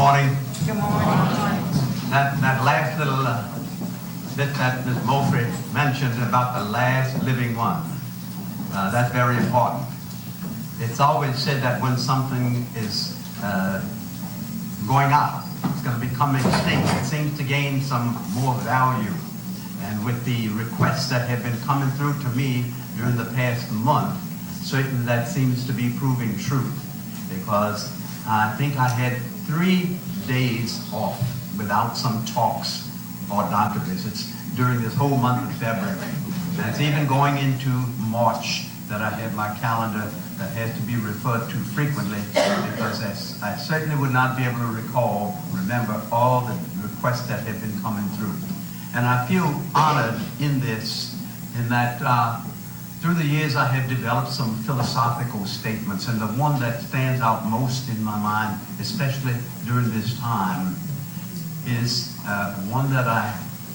morning. Good morning. That last little bit that Ms. Moret mentioned about the last living one, that's very important. It's always said that when something is going out, it's going to become extinct. It seems to gain some more value. And with the requests that have been coming through to me during the past month, certainly that seems to be proving true, because I think I had 3 days off without some talks or doctor visits during this whole month of February. And it's even going into March that I have my calendar that has to be referred to frequently, because I certainly would not be able to remember all the requests that have been coming through. And I feel honored in this, in that through the years I have developed some philosophical statements, and the one that stands out most in my mind, especially during this time, is one that I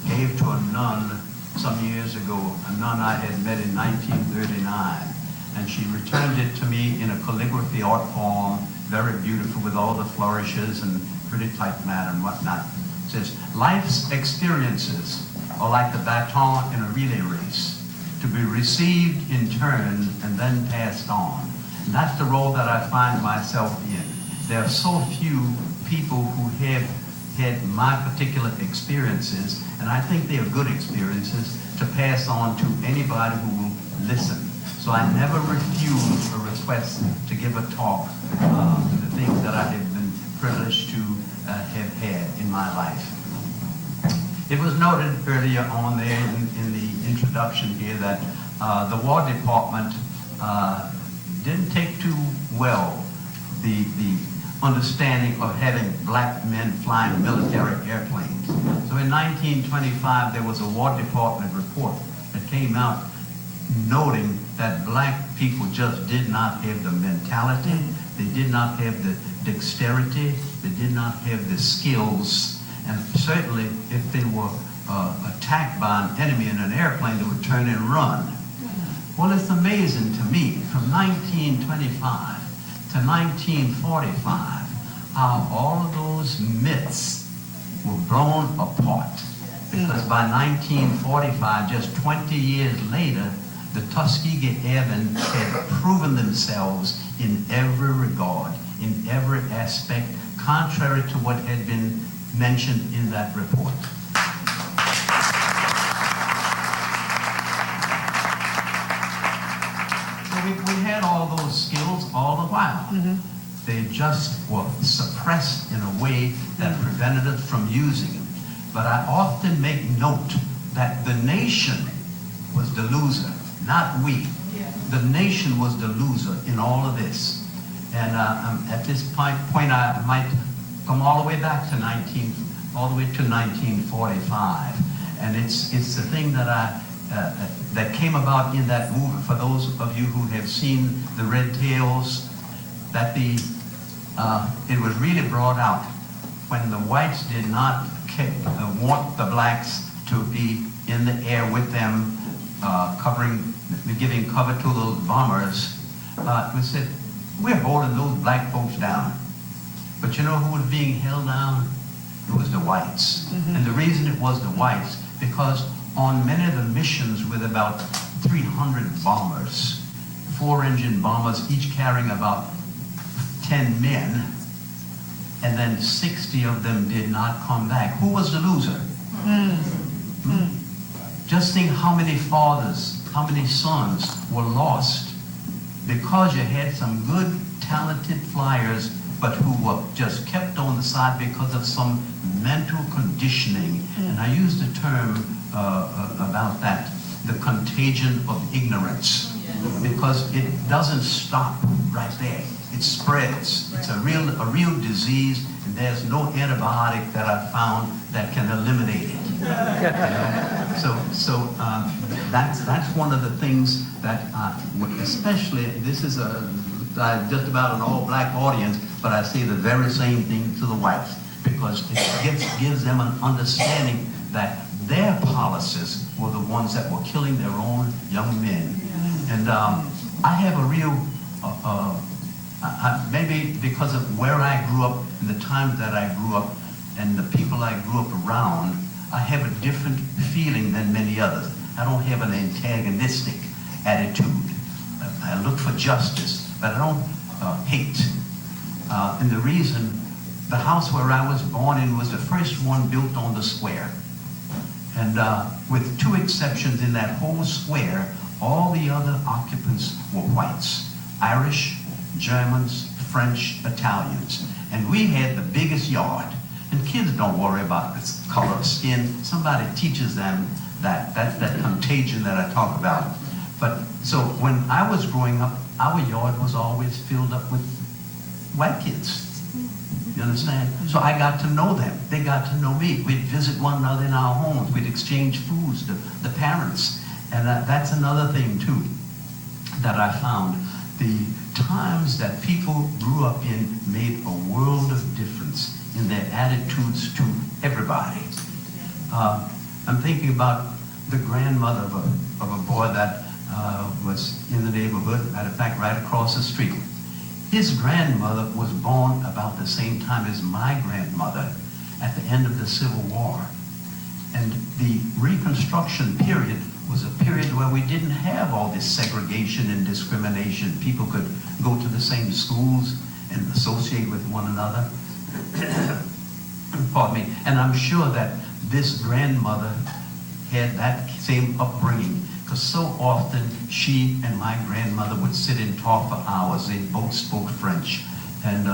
gave to a nun some years ago, a nun I had met in 1939. And she returned it to me in a calligraphy art form, very beautiful with all the flourishes and pretty type matter and whatnot. It says, life's experiences are like the baton in a relay race, to be received in turn and then passed on. And that's the role that I find myself in. There are so few people who have had my particular experiences, and I think they are good experiences, to pass on to anybody who will listen. So I never refuse a request to give a talk to the things that I have been privileged to have had in my life. It was noted earlier on there in the introduction here that the War Department didn't take too well the understanding of having black men flying military airplanes. So in 1925, there was a War Department report that came out noting that black people just did not have the mentality, they did not have the dexterity, they did not have the skills, and certainly if they were attacked by an enemy in an airplane, they would turn and run. Well, it's amazing to me, from 1925 to 1945, how all of those myths were blown apart. Because by 1945, just 20 years later, the Tuskegee Airmen had proven themselves in every regard, in every aspect, contrary to what had been mentioned in that report. So we had all those skills all the while. Mm-hmm. They just were suppressed in a way that prevented us from using them. But I often make note that the nation was the loser, not we. Yeah. The nation was the loser in all of this. And at this point I might come all the way back to 1945. And it's the thing that that came about in that movie. For those of you who have seen the Red Tails, that it was really brought out when the whites did not want the blacks to be in the air with them, giving cover to those bombers. We said, we're holding those black folks down. But you know who was being held down? It was the whites. Mm-hmm. And the reason it was the whites, because on many of the missions with about 300 bombers, 4-engine bombers, each carrying about 10 men, and then 60 of them did not come back. Who was the loser? Mm. Just think how many fathers, how many sons were lost because you had some good, talented flyers, but who were just kept on the side because of some mental conditioning. Mm. And I use the term about that, the contagion of ignorance, because it doesn't stop right there. It spreads. It's a real disease, and there's no antibiotic that I've found that can eliminate it. You know? So that's one of the things that, especially, this is just about an all-black audience, but I say the very same thing to the whites, because it gives them an understanding that their policies were the ones that were killing their own young men. And I have a real maybe because of where I grew up and the times that I grew up and the people I grew up around, I have a different feeling than many others. I don't have an antagonistic attitude. I look for justice, but I don't hate. And the reason, the house where I was born in was the first one built on the square. And with two exceptions in that whole square, all the other occupants were whites, Irish, Germans, French, Italians. And we had the biggest yard. And kids don't worry about this color of skin. Somebody teaches them that. That's that contagion that I talk about. But so when I was growing up, our yard was always filled up with white kids. You understand? So I got to know them. They got to know me. We'd visit one another in our homes. We'd exchange foods to the parents. And that's another thing, too, that I found. The times that people grew up in made a world of difference in their attitudes to everybody. I'm thinking about the grandmother of a boy that was in the neighborhood, matter of fact, right across the street. His grandmother was born about the same time as my grandmother at the end of the Civil War. And the Reconstruction period was a period where we didn't have all this segregation and discrimination. People could go to the same schools and associate with one another. Pardon me. And I'm sure that this grandmother had that same upbringing, because so often she and my grandmother would sit and talk for hours. They both spoke French, and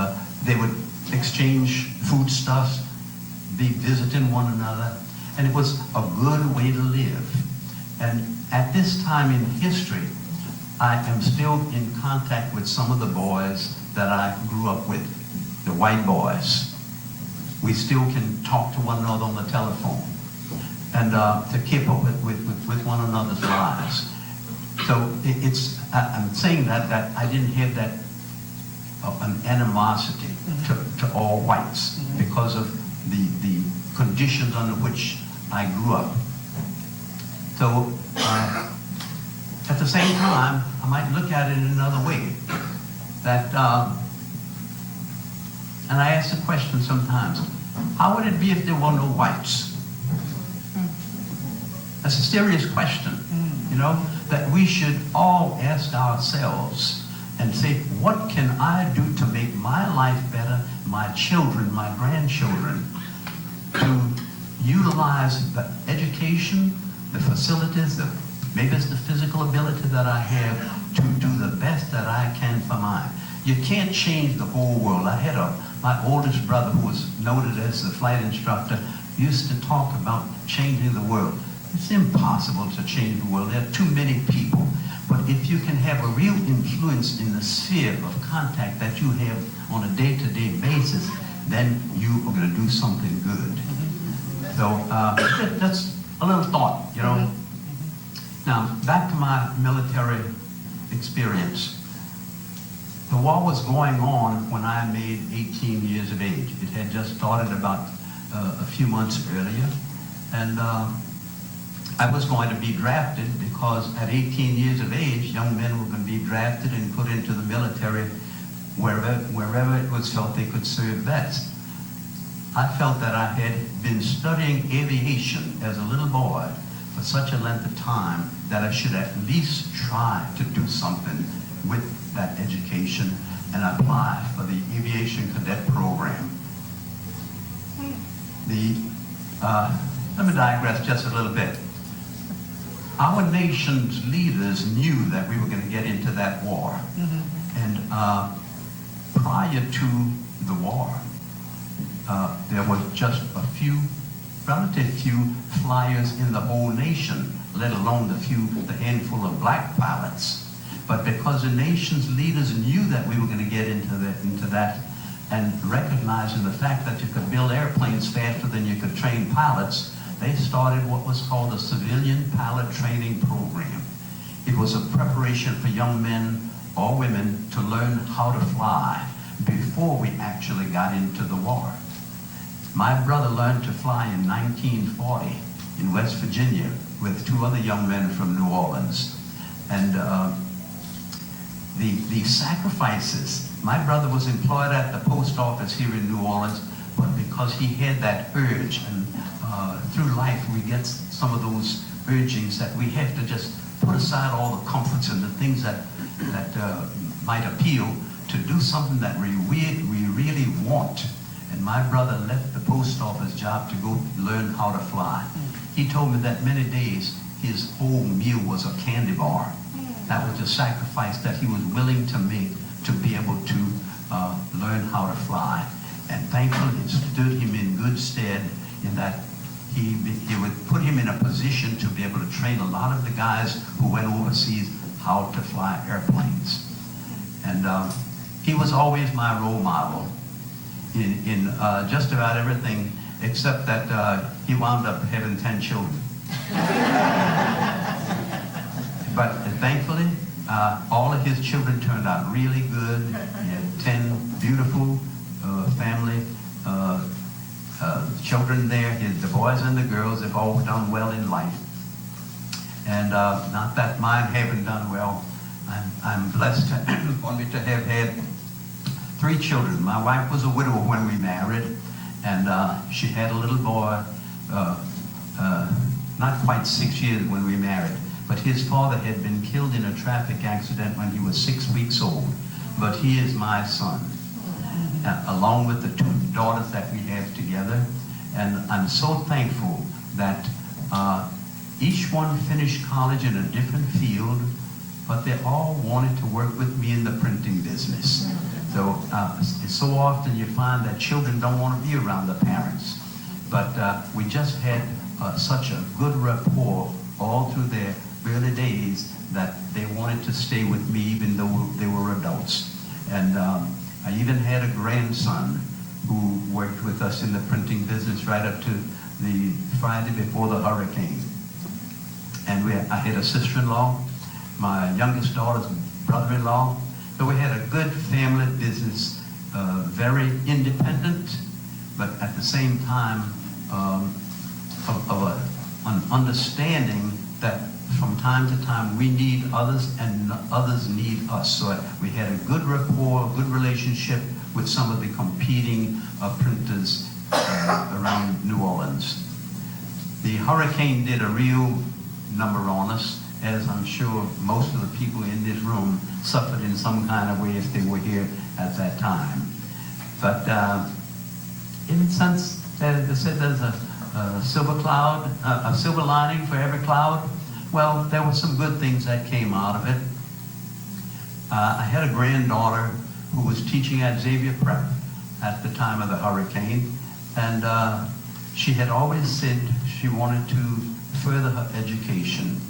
they would exchange foodstuffs, be visiting one another, and it was a good way to live. And at this time in history, I am still in contact with some of the boys that I grew up with, the white boys. We still can talk to one another on the telephone and to keep up with one another's lives. So I'm saying that I didn't have that an animosity to all whites because of the conditions under which I grew up. So at the same time, I might look at it in another way. That, and I ask the question sometimes, how would it be if there were no whites? That's a serious question, you know, that we should all ask ourselves and say, what can I do to make my life better, my children, my grandchildren, to utilize the education, the facilities, maybe it's the physical ability that I have to do the best that I can for mine. You can't change the whole world. I had my oldest brother, who was noted as a flight instructor, used to talk about changing the world. It's impossible to change the world. There are too many people. But if you can have a real influence in the sphere of contact that you have on a day-to-day basis, then you are going to do something good. So that's a little thought, you know. Now, back to my military experience. The war was going on when I made 18 years of age. It had just started about a few months earlier. And I was going to be drafted because at 18 years of age, young men were going to be drafted and put into the military wherever it was felt they could serve best. I felt that I had been studying aviation as a little boy for such a length of time that I should at least try to do something with that education and apply for the aviation cadet program. Let me digress just a little bit. Our nation's leaders knew that we were going to get into that war. And prior to the war, there was just a few, relative few flyers in the whole nation, let alone the handful of black pilots. But because the nation's leaders knew that we were going to get into that, and recognizing the fact that you could build airplanes faster than you could train pilots, they started what was called the Civilian Pilot Training Program. It was a preparation for young men or women to learn how to fly before we actually got into the war. My brother learned to fly in 1940 in West Virginia with two other young men from New Orleans. And the sacrifices. My brother was employed at the post office here in New Orleans, but because he had that urge, and through life we get some of those urgings that we have to just put aside all the comforts and the things that might appeal to do something that we really want. And my brother left the post office job to go learn how to fly. He told me that many days his whole meal was a candy bar. That was a sacrifice that he was willing to make to be able to learn how to fly. And thankfully it stood him in good stead in that he would put him in a position to be able to train a lot of the guys who went overseas how to fly airplanes. And he was always my role model in just about everything, except that he wound up having 10 children. But thankfully, all of his children turned out really good. He had 10 beautiful family children there. The boys and the girls have all done well in life. And not that mine haven't done well. I'm blessed only to have had 3 children. My wife was a widow when we married, and she had a little boy, not quite 6 years when we married, but his father had been killed in a traffic accident when he was 6 weeks old. But he is my son, along with the 2 daughters that we have together. And I'm so thankful that each one finished college in a different field, but they all wanted to work with me in the printing business. So so often you find that children don't want to be around the parents. But we just had such a good rapport all through their early days that they wanted to stay with me even though they were adults. And I even had a grandson who worked with us in the printing business right up to the Friday before the hurricane. And I had a sister-in-law, my youngest daughter's brother-in-law. So we had a good family business, very independent, but at the same time an understanding that from time to time we need others and others need us. So we had a good rapport, a good relationship with some of the competing printers around New Orleans. The hurricane did a real number on us, as I'm sure most of the people in this room suffered in some kind of way if they were here at that time. But in a sense, they said there's a silver cloud, a silver lining for every cloud. Well, there were some good things that came out of it. I had a granddaughter who was teaching at Xavier Prep at the time of the hurricane, and she had always said she wanted to further her education.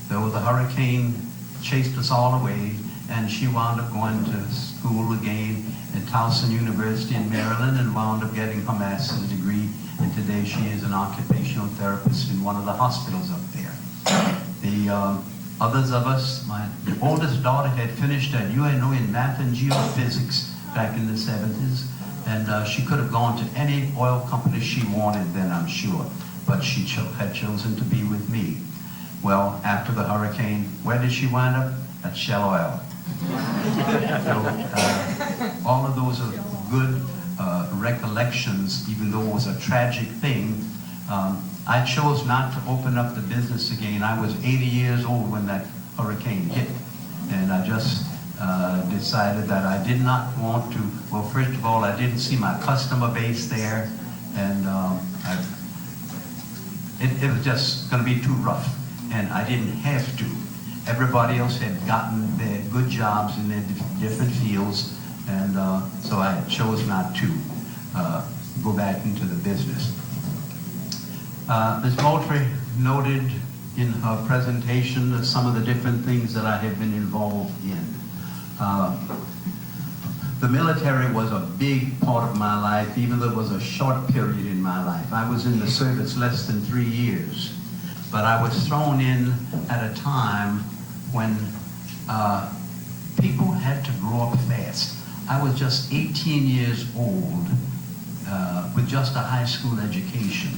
Though the hurricane chased us all away, and she wound up going to school again at Towson University in Maryland and wound up getting her master's degree. And today she is an occupational therapist in one of the hospitals up there. The others of us, my oldest daughter had finished at UNO in math and geophysics back in the 70s, and she could have gone to any oil company she wanted then, I'm sure, but she had chosen to be with me. Well, after the hurricane, where did she wind up? At Shell Oil. So all of those are good recollections, even though it was a tragic thing. I chose not to open up the business again. I was 80 years old when that hurricane hit, and I just decided that I did not want to. Well, first of all, I didn't see my customer base there, and it was just going to be too rough, and I didn't have to. Everybody else had gotten their good jobs in their different fields, and so I chose not to go back into the business. Ms. Moultrie noted in her presentation some of the different things that I have been involved in. The military was a big part of my life, even though it was a short period in my life. I was in the service less than 3 years, but I was thrown in at a time when people had to grow up fast. I was just 18 years old with just a high school education,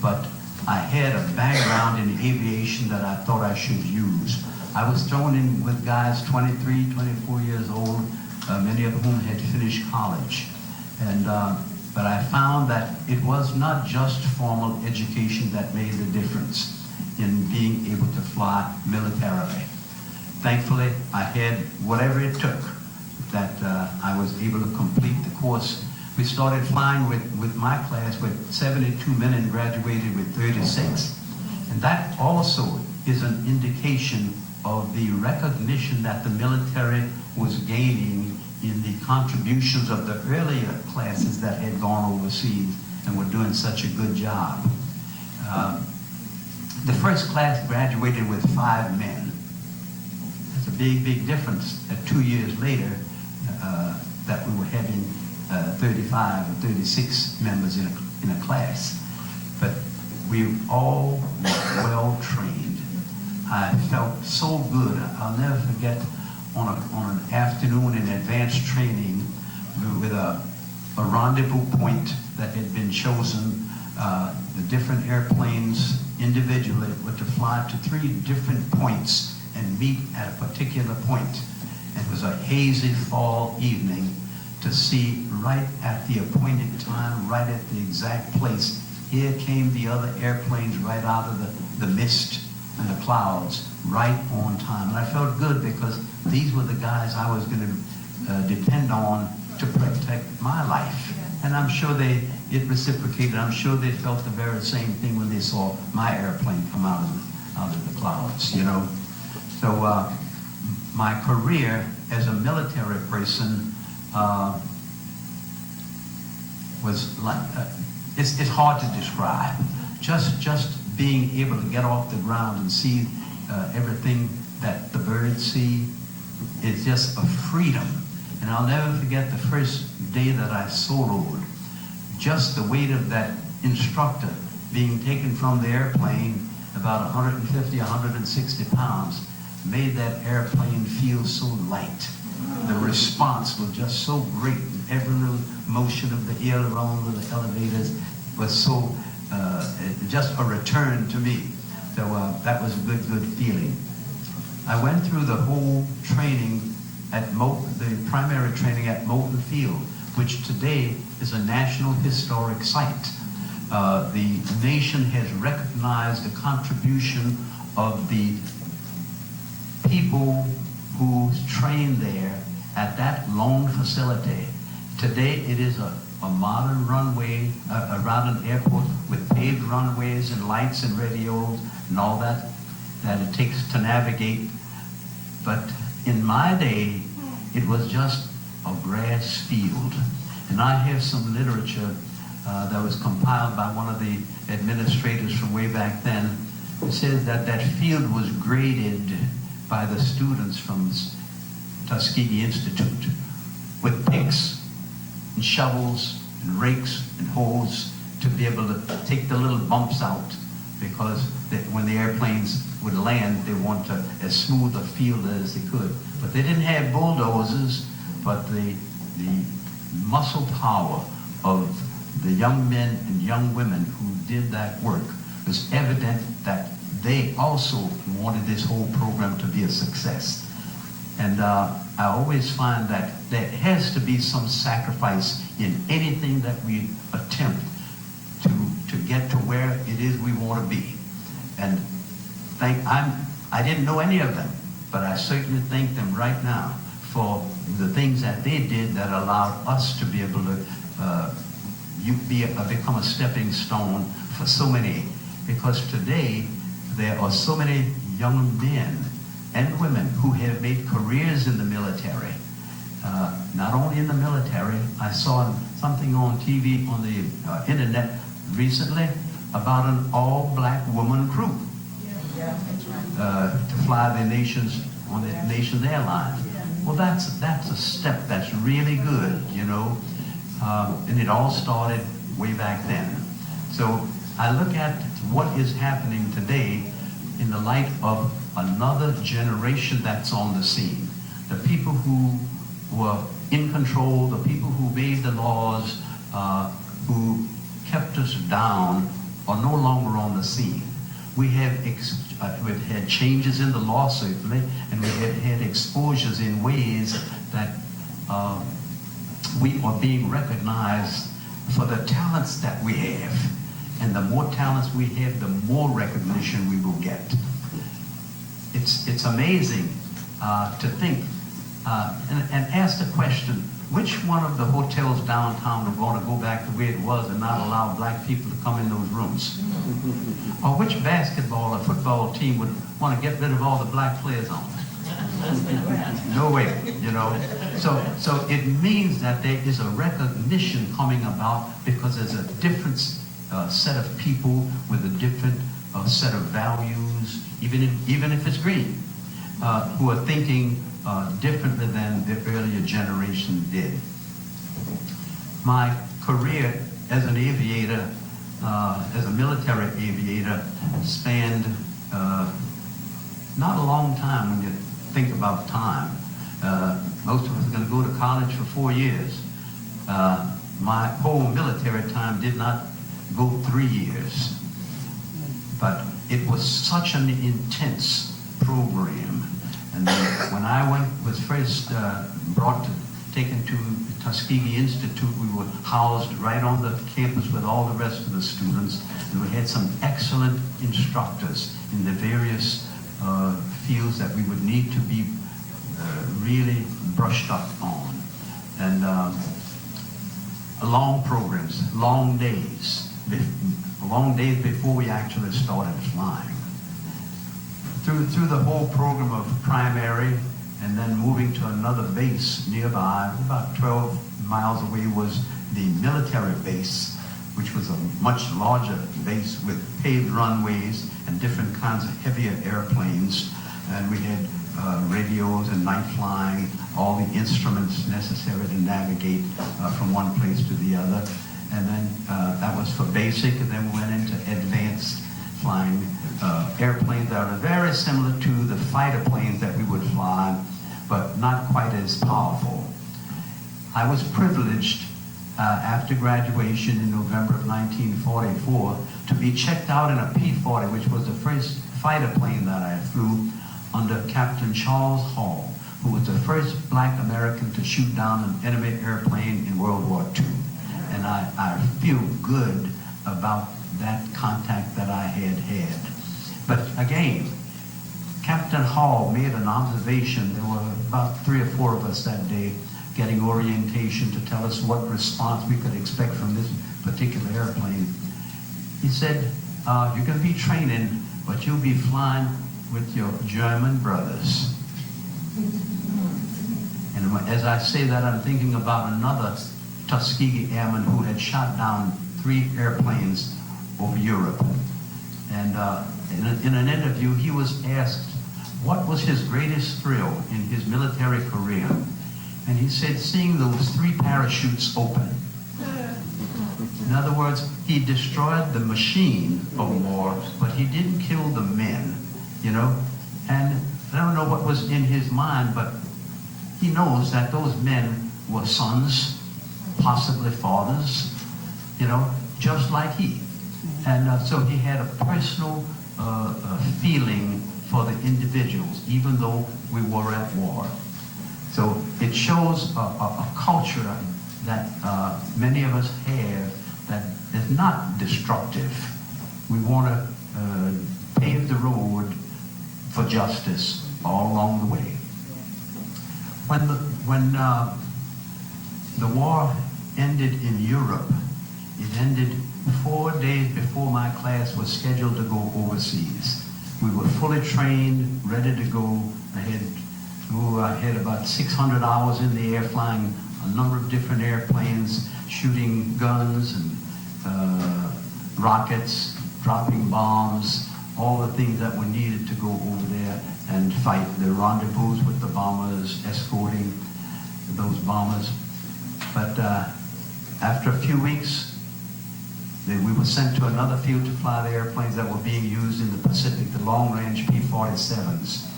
but I had a background in aviation that I thought I should use. I was thrown in with guys 23, 24 years old, many of whom had finished college. And, but I found that it was not just formal education that made the difference in being able to fly militarily. Thankfully, I had whatever it took that I was able to complete the course. We started flying with my class with 72 men and graduated with 36. And that also is an indication of the recognition that the military was gaining in the contributions of the earlier classes that had gone overseas and were doing such a good job. The first class graduated with 5 men. That's a big, big difference that 2 years later that we were having 35 or 36 members in a class. But we all were well trained. I felt so good. I'll never forget on an afternoon in advanced training with a rendezvous point that had been chosen. The different airplanes individually were to fly to 3 different points and meet at a particular point. It was a hazy fall evening to see right at the appointed time, right at the exact place. Here came the other airplanes right out of the mist and the clouds, right on time. And I felt good because these were the guys I was going to depend on to protect my life. And I'm sure it reciprocated. I'm sure they felt the very same thing when they saw my airplane come out of the clouds, you know. So my career as a military person was like, it's hard to describe. Just being able to get off the ground and see everything that the birds see is just a freedom. And I'll never forget the first day that I soloed. Just the weight of that instructor being taken from the airplane, about 150, 160 pounds, made that airplane feel so light. The response was just so great. Every little motion of the aileron of the elevators was so, just a return to me. So that was a good feeling. I went through the whole training at the primary training at Moulton Field, which today is a National Historic Site. The nation has recognized the contribution of the people who trained there at that lone facility. Today it is a modern runway around an airport with paved runways and lights and radios and all that it takes to navigate. But in my day, it was just a grass field. And I have some literature that was compiled by one of the administrators from way back then. It says that that field was graded by the students from Tuskegee Institute with picks and shovels and rakes and hoes to be able to take the little bumps out, because when the airplanes would land, they wanted to as smooth a field as they could. But they didn't have bulldozers, but the muscle power of the young men and young women who did that work was evident that they also wanted this whole program to be a success. And I always find that there has to be some sacrifice in anything that we attempt to get to where it is we want to be. And I didn't know any of them, but I certainly thank them right now for the things that they did that allowed us to be able to become a stepping stone for so many. Because today, there are so many young men and women who have made careers in the military. Not only in the military, I saw something on TV, on the internet recently about an all-black woman crew to fly the nation's airline. Well, that's a step that's really good, you know, and it all started way back then. So I look at what is happening today in the light of another generation that's on the scene. The people who were in control, the people who made the laws, who kept us down, are no longer on the scene. we've had changes in the law, certainly, and we have had exposures in ways that we are being recognized for the talents that we have. And the more talents we have, the more recognition we will get. It's amazing to think and ask the question, which one of the hotels downtown are going to go back the way it was and not allow black people to come in those rooms? Or which basketball or football team would want to get rid of all the black players on it? No way, you know. So it means that there is a recognition coming about because there's a different set of people with a different set of values, even if it's green, who are thinking differently than the earlier generation did. My career as an aviator, as a military aviator, spanned not a long time when you think about time. Most of us are going to go to college for 4 years. My whole military time did not go 3 years. But it was such an intense program. And then when I was first taken to the Tuskegee Institute, we were housed right on the campus with all the rest of the students. And we had some excellent instructors in the various fields that we would need to be really brushed up on. And long programs, long days before we actually started flying. Through the whole program of primary and then moving to another base nearby, about 12 miles away was the military base, which was a much larger base with paved runways and different kinds of heavier airplanes. And we had radios and night flying, all the instruments necessary to navigate from one place to the other. And then that was for basic, and then we went into advanced flying airplanes that are very similar to the fighter planes that we would fly, but not quite as powerful. I was privileged after graduation in November of 1944 to be checked out in a P-40, which was the first fighter plane that I flew under Captain Charles Hall, who was the first black American to shoot down an enemy airplane in World War II. And I feel good about that contact that I had had. But again, Captain Hall made an observation. There were about 3 or 4 of us that day getting orientation to tell us what response we could expect from this particular airplane. He said, you're going to be training, but you'll be flying with your German brothers. And as I say that, I'm thinking about another Tuskegee Airman who had shot down 3 airplanes over Europe. And in an interview, he was asked what was his greatest thrill in his military career. And he said, seeing those 3 parachutes open. In other words, he destroyed the machine of war, but he didn't kill the men, you know. And I don't know what was in his mind, but he knows that those men were sons, possibly fathers, you know, just like he. And so he had a personal feeling for the individuals, even though we were at war. So it shows a culture that many of us have that is not destructive. We want to pave the road for justice all along the way. When the war ended in Europe, it ended 4 days before my class was scheduled to go overseas. We were fully trained, ready to go. I had about 600 hours in the air flying a number of different airplanes, shooting guns and rockets, dropping bombs, all the things that were needed to go over there and fight the rendezvous with the bombers, escorting those bombers. But after a few weeks, we were sent to another field to fly the airplanes that were being used in the Pacific, the long-range P-47s.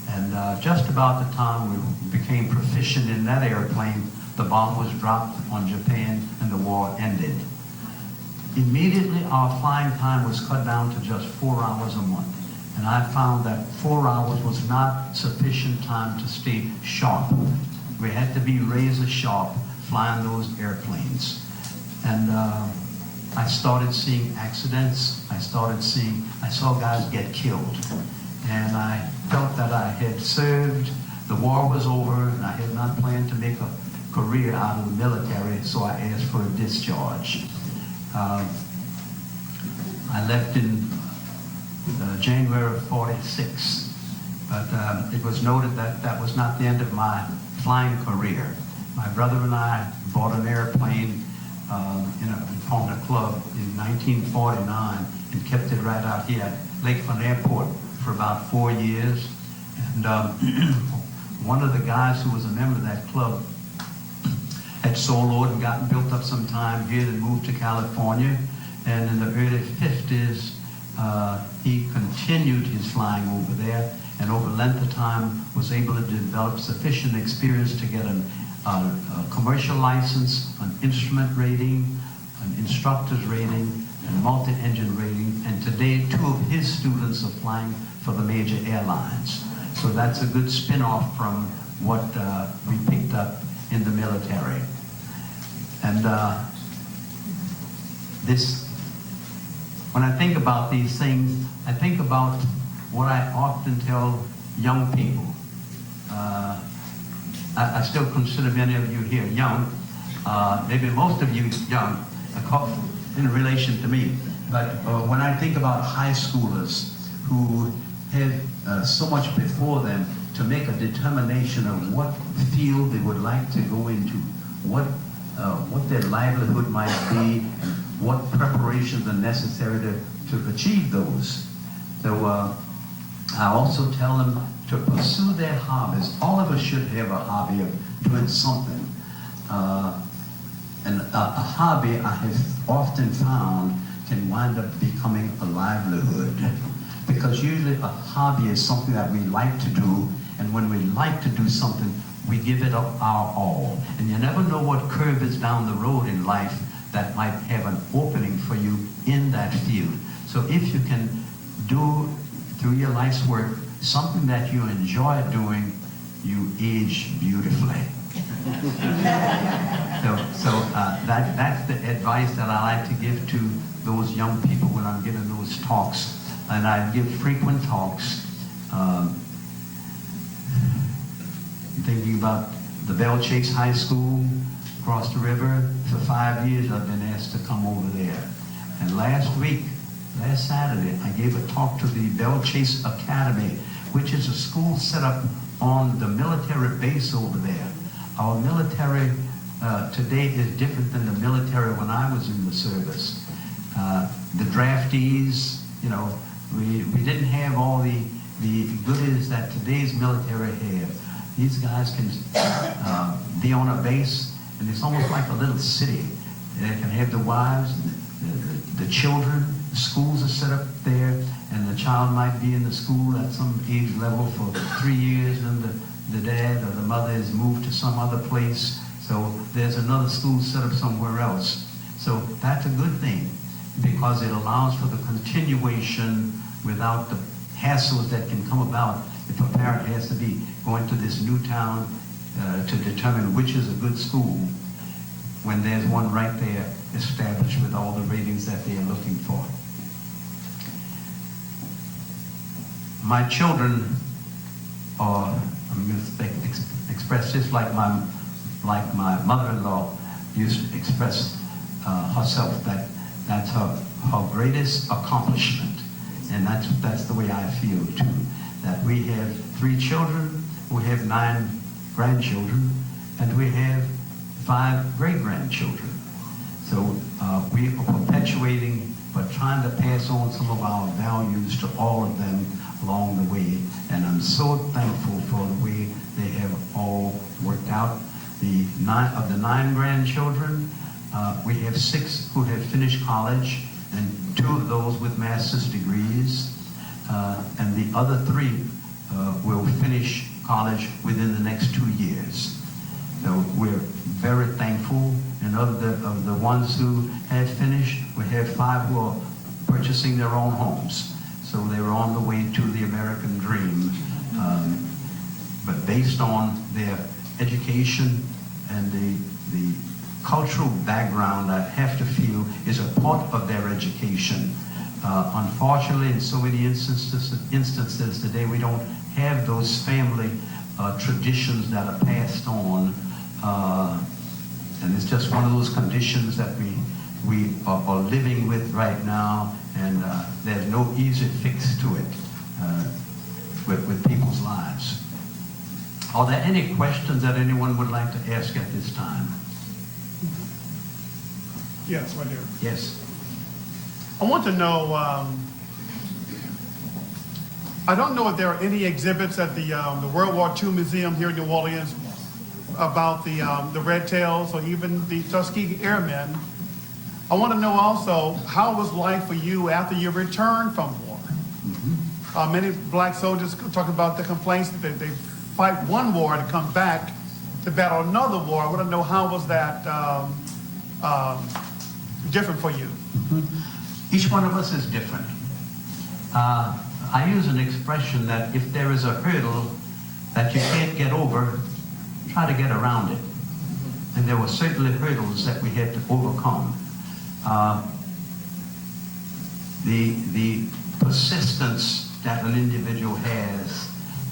And just about the time we became proficient in that airplane, the bomb was dropped on Japan and the war ended. Immediately, our flying time was cut down to just 4 hours a month. And I found that 4 hours was not sufficient time to stay sharp. We had to be razor sharp flying those airplanes. And I started seeing accidents. I saw guys get killed. And I felt that I had served, the war was over, and I had not planned to make a career out of the military, so I asked for a discharge. I left in January of '46, but it was noted that that was not the end of my flying career. My brother and I bought an airplane from the club in 1949 and kept it right out here at Lakefront Airport for about 4 years. And one of the guys who was a member of that club had soloed and gotten built up some time here and moved to California. And in the early 50s, he continued his flying over there, and over length of time was able to develop sufficient experience to get a commercial license, an instrument rating, an instructor's rating, and multi-engine rating. And today, 2 of his students are flying for the major airlines. So that's a good spin-off from what we picked up in the military. And when I think about these things, I think about what I often tell young people. I still consider many of you here young, maybe most of you young, in relation to me. But when I think about high schoolers who have so much before them to make a determination of what field they would like to go into, what their livelihood might be, and what preparations are necessary to achieve those. So I also tell them to pursue their hobbies. All of us should have a hobby of doing something. And a hobby, I have often found, can wind up becoming a livelihood. Because usually a hobby is something that we like to do, and when we like to do something, we give it up our all. And you never know what curve is down the road in life that might have an opening for you in that field. So if you can do, through your life's work, something that you enjoy doing, you age beautifully. That's the advice that I like to give to those young people when I'm giving those talks. And I give frequent talks, thinking about the Belle Chase High School across the river. For 5 years I've been asked to come over there. And last Saturday, I gave a talk to the Belle Chase Academy, which is a school set up on the military base over there. Our military today is different than the military when I was in the service. The draftees, we didn't have all the goodies that today's military have. These guys can be on a base, and it's almost like a little city. They can have the wives, the children. The schools are set up there, and the child might be in the school at some age level for 3 years, and the dad or the mother is moved to some other place. So there's another school set up somewhere else. So that's a good thing, because it allows for the continuation without the hassles that can come about if a parent has to be going to this new town to determine which is a good school when there's one right there established with all the ratings that they are looking for. My children are, I'm going to express this like my mother-in-law used to express herself, that's her greatest accomplishment. And that's the way I feel too, that we have 3 children, we have 9 grandchildren, and we have 5 great-grandchildren. So we are perpetuating, but trying to pass on some of our values to all of them along the way. And I'm so thankful for the way they have all worked out. Of the 9 grandchildren, we have 6 who have finished college, and 2 of those with master's degrees, and the other 3 will finish college within the next 2 years. So we're very thankful. And of the ones who have finished, we have 5 who are purchasing their own homes. So they were on the way to the American dream. But based on their education and the cultural background, I have to feel is a part of their education. Unfortunately, in so many instances today, we don't have those family traditions that are passed on, and it's just one of those conditions that we are living with right now, and there's no easy fix to it with people's lives. Are there any questions that anyone would like to ask at this time? Yes, right here. Yes. I want to know, I don't know if there are any exhibits at the World War II Museum here in New Orleans about the Red Tails or even the Tuskegee Airmen. I want to know also, how was life for you after you returned from war? Mm-hmm. Many black soldiers talk about the complaints that they fight one war to come back to battle another war. I want to know, how was that different for you? Mm-hmm. Each one of us is different. I use an expression that if there is a hurdle that you can't get over, try to get around it. And there were certainly hurdles that we had to overcome. The persistence that an individual has,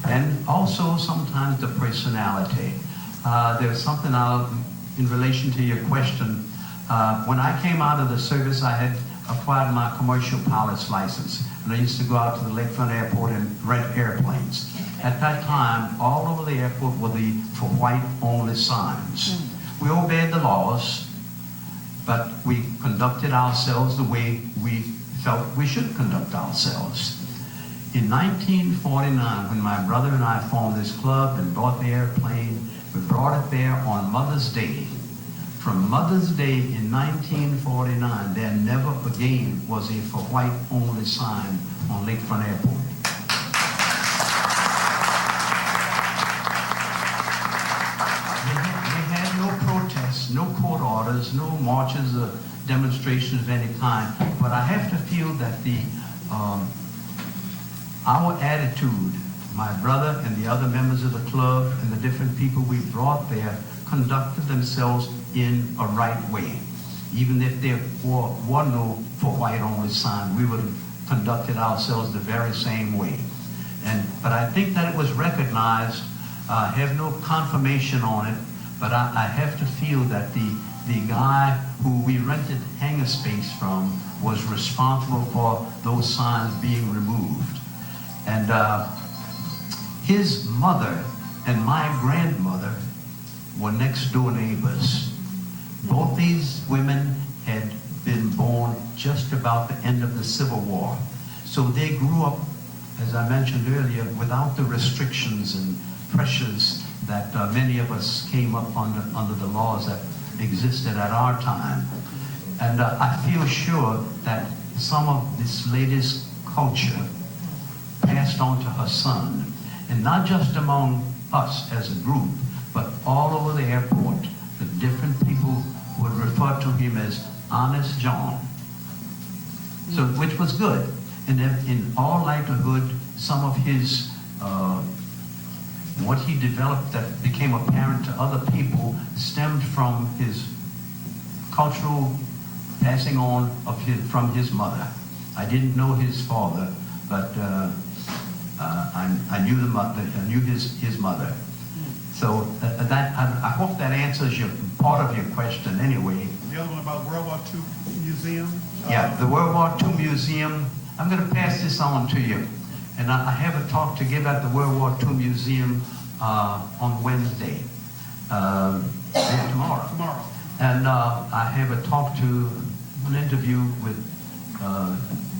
and also sometimes the personality. There's something in relation to your question. When I came out of the service, I had acquired my commercial pilot's license, and I used to go out to the Lakefront Airport and rent airplanes. At that time, all over the airport were the for white only signs. We obeyed the laws, but we conducted ourselves the way we felt we should conduct ourselves. In 1949, when my brother and I formed this club and bought the airplane, we brought it there on Mother's Day. From Mother's Day in 1949, there never again was a for white only sign on Lakefront Airport. They had no protests, no court orders, no marches or demonstrations of any kind. But I have to feel that our attitude, my brother and the other members of the club and the different people we brought there, conducted themselves in a right way. Even if there were no for white only sign, we would have conducted ourselves the very same way. But I think that it was recognized. I have no confirmation on it, but I have to feel that the guy who we rented hangar space from was responsible for those signs being removed. And his mother and my grandmother were next door neighbors. Both these women had been born just about the end of the Civil War. So they grew up, as I mentioned earlier, without the restrictions and pressures that many of us came up under the laws that existed at our time. And I feel sure that some of this lady's culture passed on to her son, and not just among us as a group, but all over the airport. The different people would refer to him as Honest John, so which was good. And in all likelihood, some of his what he developed that became apparent to other people stemmed from his cultural passing on from his mother. I didn't know his father, but I knew the mother. I knew his mother. So I hope that answers part of your question anyway. The other one about World War II Museum? Yeah, the World War II Museum. I'm going to pass this on to you. And I have a talk to give at the World War II Museum on Wednesday, tomorrow. Tomorrow. And I have a talk an interview with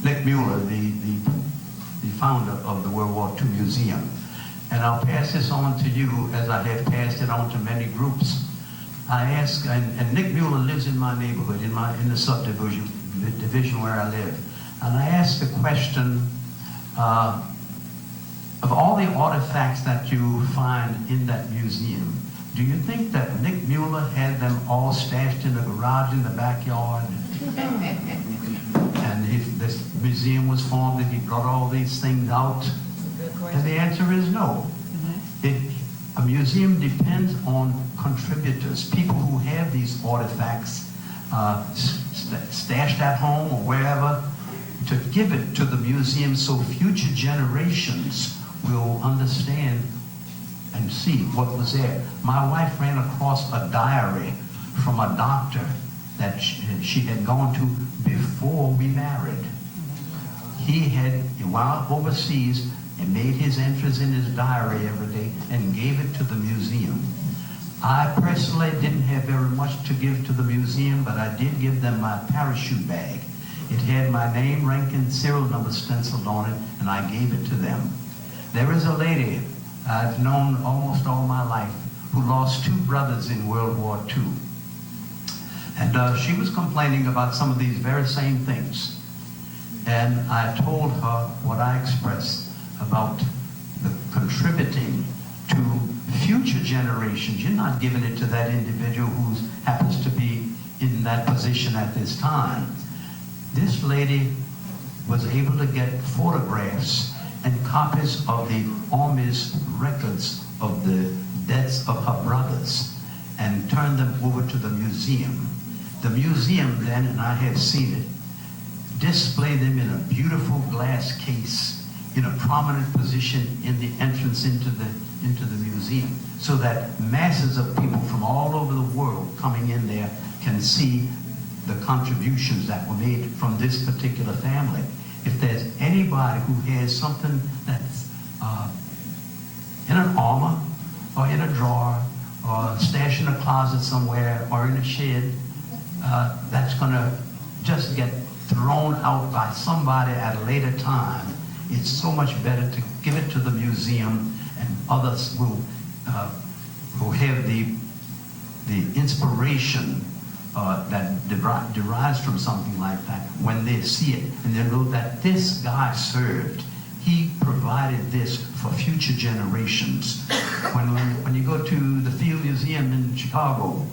Nick Mueller, the founder of the World War II Museum. And I'll pass this on to you as I have passed it on to many groups. I ask, and Nick Mueller lives in my neighborhood, in the subdivision, the division where I live. And I asked the question, of all the artifacts that you find in that museum, Do you think that Nick Mueller had them all stashed in the garage in the backyard? And if this museum was formed and he brought all these things out? And the answer is no. A museum depends on contributors, people who have these artifacts stashed at home or wherever, to give it to the museum so future generations will understand and see what was there. My wife ran across a diary from a doctor that she had gone to before we married. He had while overseas and made his entries in his diary every day and gave it to the museum. I personally didn't have very much to give to the museum, but I did give them my parachute bag. It had my name, rank, and serial number stenciled on it, and I gave it to them. There is a lady I've known almost all my life who lost 2 brothers in World War II. And she was complaining about some of these very same things. And I told her what I expressed about the contributing to future generations. You're not giving it to that individual who happens to be in that position at this time. This lady was able to get photographs and copies of the Army's records of the deaths of her brothers and turn them over to the museum. The museum then, and I have seen it, display them in a beautiful glass case in a prominent position in the entrance into the museum, so that masses of people from all over the world coming in there can see the contributions that were made from this particular family. If there's anybody who has something that's in an armor or in a drawer or stashed in a closet somewhere or in a shed, that's going to just get thrown out by somebody at a later time, it's so much better to give it to the museum, and others will have the inspiration that derives from something like that when they see it, and they know that this guy served. He provided this for future generations. When you go to the Field Museum in Chicago,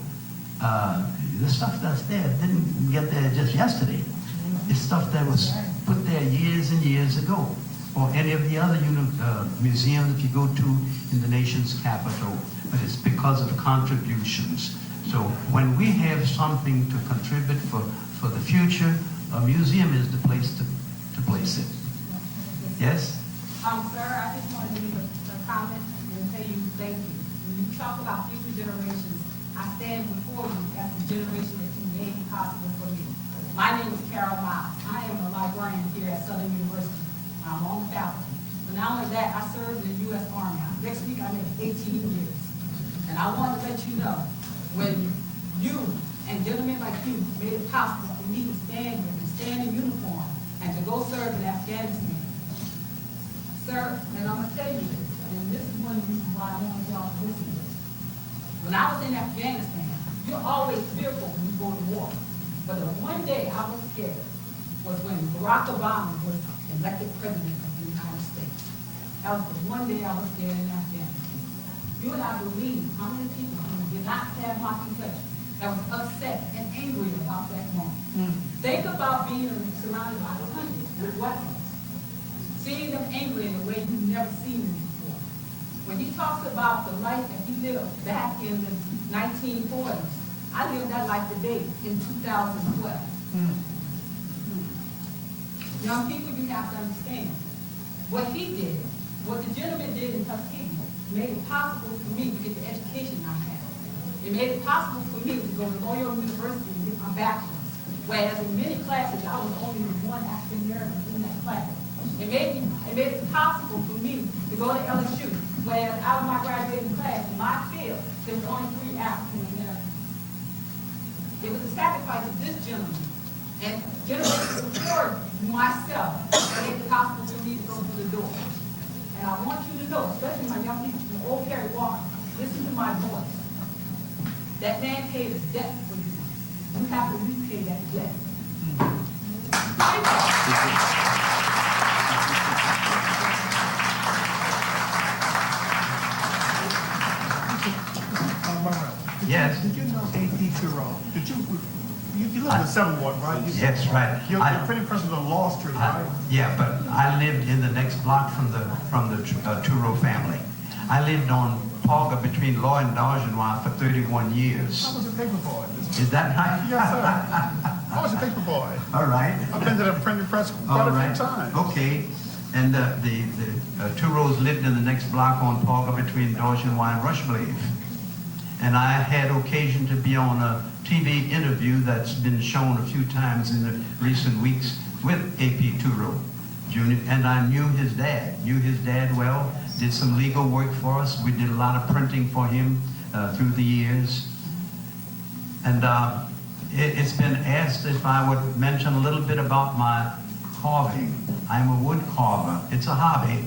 the stuff that's there didn't get there just yesterday. It's stuff that was put there years and years ago. Or any of the other museums that you go to in the nation's capital, but it's because of contributions. So when we have something to contribute for the future, a museum is the place to place it. Yes? Sir, I just wanted to make a comment and tell you thank you. When you talk about future generations, I stand before you as the generation that you made possible for me. My name is Carol Miles. I am a librarian here at Southern University. I'm on faculty. But not only that, I served in the U.S. Army. Next week, I make 18 years. And I want to let you know, when you and gentlemen like you made it possible for me to stand here and stand in uniform and to go serve in Afghanistan. Sir, and I'm going to tell you this, and this is one of the reasons why I want y'all to listen to this. When I was in Afghanistan, you're always fearful when you go to war. But the one day I was scared was when Barack Obama was elected president of the United States. That was the one day I was scared in Afghanistan. You and I believe how many people who did not have my complexion that was upset and angry about that moment. Think about being surrounded by hundreds with weapons, seeing them angry in a way you've never seen them before. When he talks about the life that he lived back in the 1940s, I lived that life today in 2012. Young people, you have to understand what he did, what the gentleman did in Tuskegee, made it possible for me to get the education I have. It made it possible for me to go to Loyola University and get my bachelor's, whereas in many classes I was only the one African American in that class. It made it possible for me to go to LSU, whereas out of my graduating class in my field, there was only 3 African Americans. It was the sacrifice of this gentleman and generations before myself that made it possible for me to go through the door. And I want you to know, especially my young people from Old Kerry Walker, listen to my voice. That man paid his debt for you. You have to repay that debt. 7th Ward, right? Yes, right. Your printing press was on Law Street, right? Yeah, but I lived in the next block from the Turo family. I lived on Pauga between Law and Dodgenois for 31 years. I was a paper boy. Is that right? Yes, sir. I was a paper boy. All right. I've been to the printing press quite All a right. few times. Okay. And the Turos lived in the next block on Pauga between Dodgenois and Rushblade. And I had occasion to be on a TV interview that's been shown a few times in the recent weeks with A.P. Turo Jr. And I knew his dad well, did some legal work for us. We did a lot of printing for him through the years. And it's been asked if I would mention a little bit about my carving. I'm a wood carver. It's a hobby,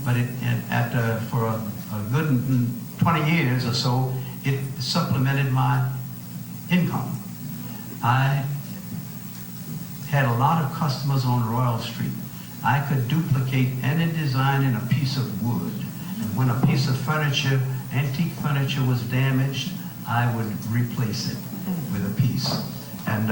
but for a good 20 years or so, it supplemented my income. I had a lot of customers on Royal Street. I could duplicate any design in a piece of wood. And when a piece of furniture, antique furniture was damaged, I would replace it with a piece. And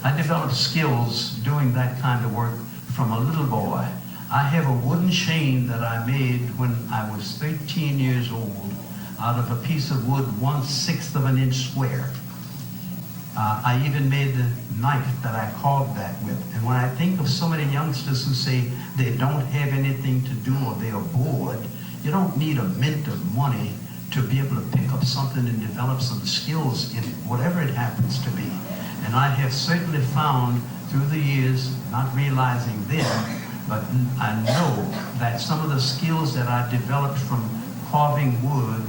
I developed skills doing that kind of work from a little boy. I have a wooden chain that I made when I was 13 years old out of a piece of wood 1/6 of an inch square. I even made the knife that I carved that with. And when I think of so many youngsters who say they don't have anything to do or they are bored, you don't need a mint of money to be able to pick up something and develop some skills in it, whatever it happens to be. And I have certainly found through the years, not realizing then, but I know that some of the skills that I developed from carving wood,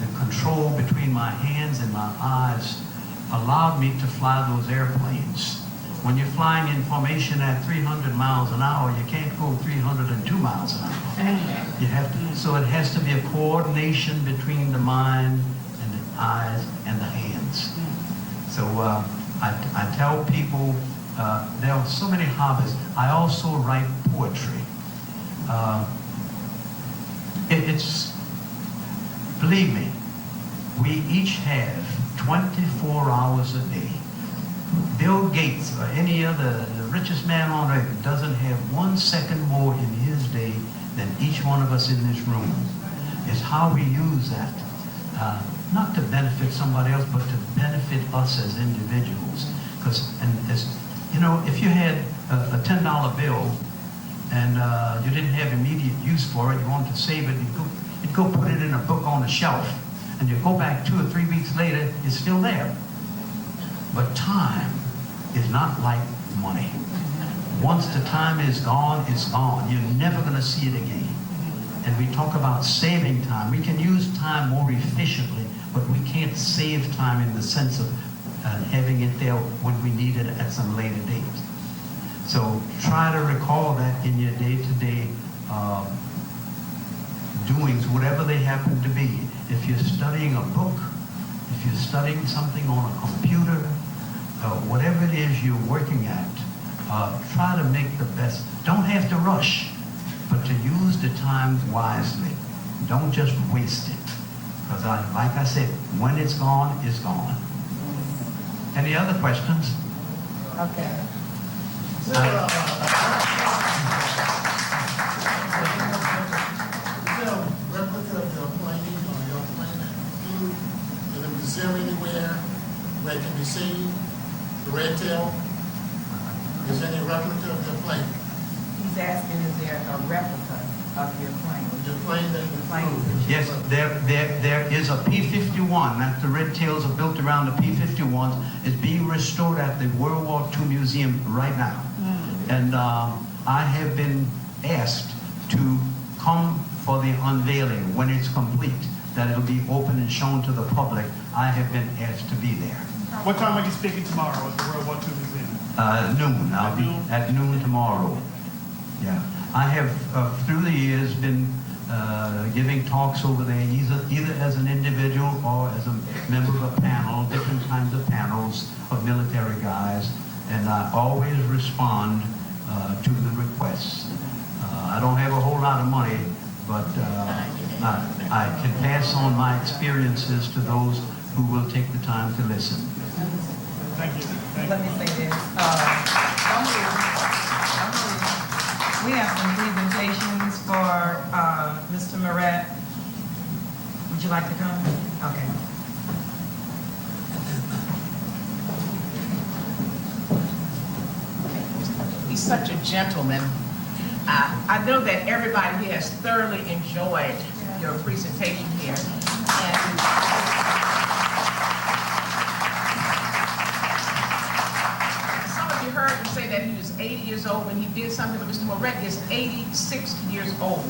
the control between my hands and my eyes, allowed me to fly those airplanes. When you're flying in formation at 300 miles an hour, you can't go 302 miles an hour. You have to, so it has to be a coordination between the mind and the eyes and the hands. So I tell people there are so many hobbies. I also write poetry. It's, believe me, we each have 24 hours a day. Bill Gates or any other, the richest man on earth doesn't have 1 second more in his day than each one of us in this room. It's how we use that, not to benefit somebody else, but to benefit us as individuals. Because, you know, if you had a $10 bill and you didn't have immediate use for it, you wanted to save it, you'd go put it in a book on a shelf, and you go back 2 or 3 weeks later, it's still there. But time is not like money. Once the time is gone, it's gone. You're never going to see it again. And we talk about saving time. We can use time more efficiently, but we can't save time in the sense of having it there when we need it at some later date. So try to recall that in your day-to-day doings, whatever they happen to be. If you're studying a book, if you're studying something on a computer, whatever it is you're working at, try to make the best. Don't have to rush, but to use the time wisely. Don't just waste it. Because like I said, when it's gone, it's gone. Any other questions? Okay. Is there a replica of your plane or your plane in a museum anywhere where it can be seen? The red tail? Is there any replica of your plane? He's asking, is there a replica of your plane? Your plane that you flew? Yes, there is a P-51. That's the red tails are built around the P-51s. It's being restored at the World War II Museum right now. And I have been asked to come for the unveiling when it's complete, that it'll be open and shown to the public. I have been asked to be there. What time are you speaking tomorrow at the World War II Museum? Noon. I'll be at noon tomorrow. Yeah. I have, through the years, been giving talks over there, either as an individual or as a member of a panel, different kinds of panels of military guys, and I always respond to the requests. I don't have a whole lot of money, but I can pass on my experiences to those who will take the time to listen. Thank you. Thank Let you. me say this. We have some presentations for Mr. Moret. Would you like to come? Okay. He's such a gentleman. I know that everybody here has thoroughly enjoyed your presentation here. And some of you heard him say that he was 80 years old when he did something, but Mr. Moret is 86 years old.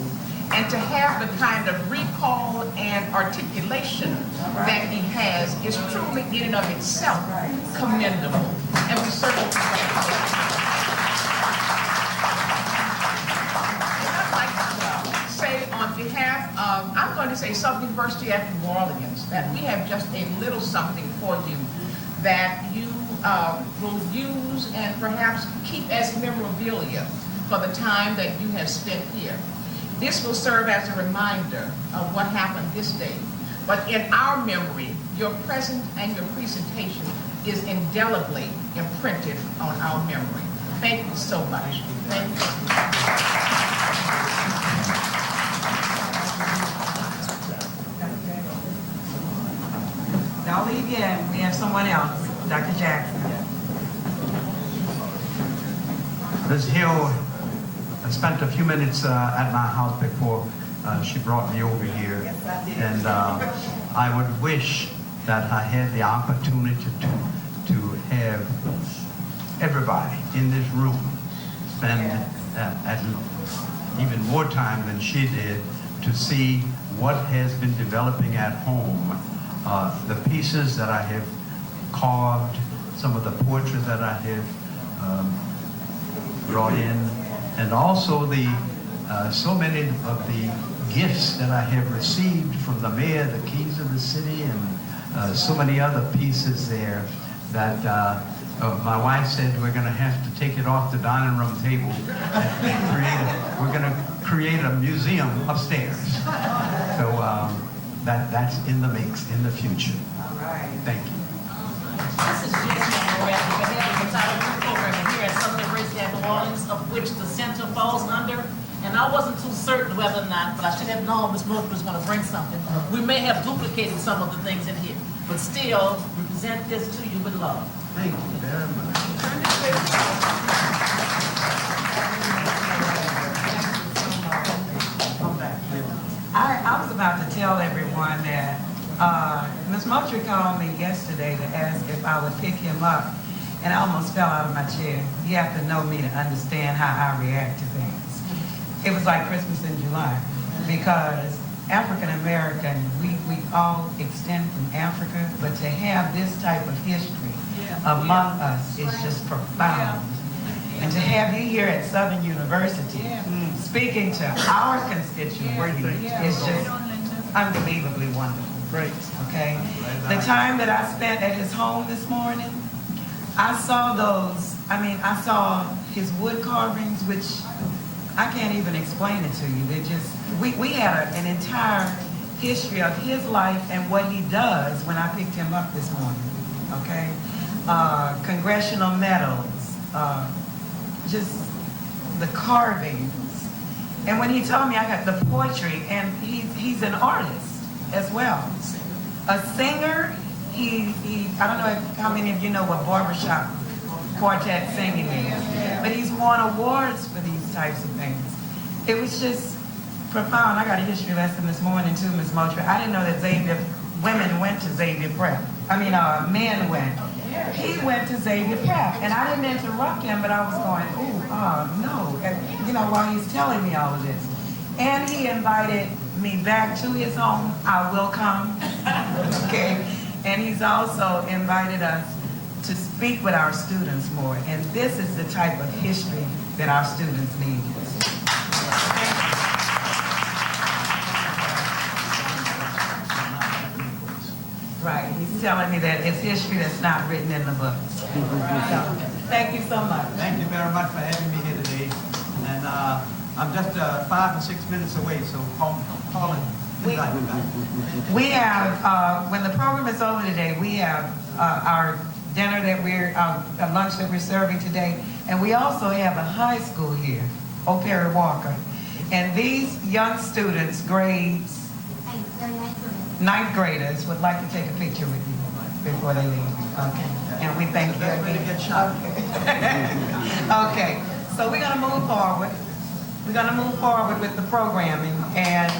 And to have the kind of recall and articulation that he has is truly in and of itself commendable. And we certainly congratulate him. On behalf of, I'm going to say Southern University at New Orleans, that we have just a little something for you that you will use and perhaps keep as memorabilia for the time that you have spent here. This will serve as a reminder of what happened this day. But in our memory, your presence and your presentation is indelibly imprinted on our memory. Thank you so much. Thank you. Don't leave yet. We have someone else. Dr. Jackson. Ms. Hill spent a few minutes at my house before she brought me over here. Yes, I did. And I would wish that I had the opportunity to have everybody in this room spend at even more time than she did to see what has been developing at home. The pieces that I have carved, some of the poetry that I have brought in, and also the so many of the gifts that I have received from the mayor, the keys of the city, and so many other pieces there that my wife said we're going to have to take it off the dining room table and we're going to create a museum upstairs. So that's in the mix in the future. All right. Thank you. This is Jason Moret, the head of the title program here at Southern University at New Orleans, of which the center falls under. And I wasn't too certain whether or not, but I should have known Ms. Moret was going to bring something. We may have duplicated some of the things in here, but still, we present this to you with love. Thank you very much. I was about to tell everyone that Ms. Moultrie called me yesterday to ask if I would pick him up, and I almost fell out of my chair. You have to know me to understand how I react to things. It was like Christmas in July, because African American, we all extend from Africa, but to have this type of history among us is just profound. And to have you here at Southern University speaking to our constituents is just unbelievably wonderful. Great. Okay? The time that I spent at his home this morning, I saw I saw his wood carvings, which I can't even explain it to you. It just, we had an entire history of his life and what he does when I picked him up this morning, okay? Congressional medals, just the carvings. And when he told me I got the poetry, and he's an artist as well. A singer, I don't know how many of you know what barbershop quartet singing is, but he's won awards for these types of things. It was just profound. I got a history lesson this morning too, Ms. Moultrie. I didn't know that women went to Xavier Prep. Men went. He went to Xavier Prep, and I didn't interrupt him, but I was going, no, and, while he's telling me all of this. And he invited me back to his home. I will come, okay? And he's also invited us to speak with our students more, and this is the type of history that our students need. Right, he's telling me that it's history that's not written in the books. So, thank you so much. Thank you very much for having me here today. And I'm just 5 or 6 minutes away, so call and We have, when the program is over today, we have our dinner that a lunch that we're serving today, and we also have a high school here, O'Perry Walker. And these young students, grades, ninth graders, would like to take a picture with you before they leave. Okay. And we thank you. Okay. So we're going to move forward. We're going to move forward with the programming, and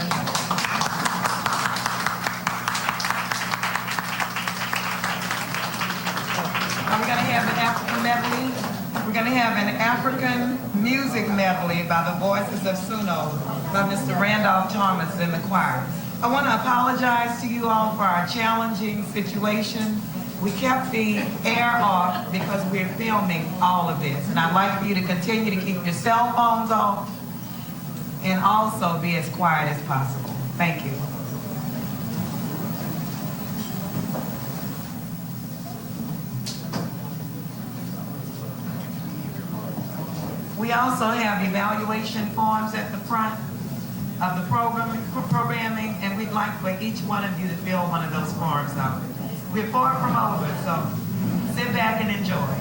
we're going to have an African medley. We're going to have an African music medley by the Voices of SUNO by Mr. Randolph Thomas in the choir. I want to apologize to you all for our challenging situation. We kept the air off because we're filming all of this. And I'd like for you to continue to keep your cell phones off and also be as quiet as possible. Thank you. We also have evaluation forms at the front of the programming, and we'd like for each one of you to fill one of those forms out. We're far from over, so sit back and enjoy.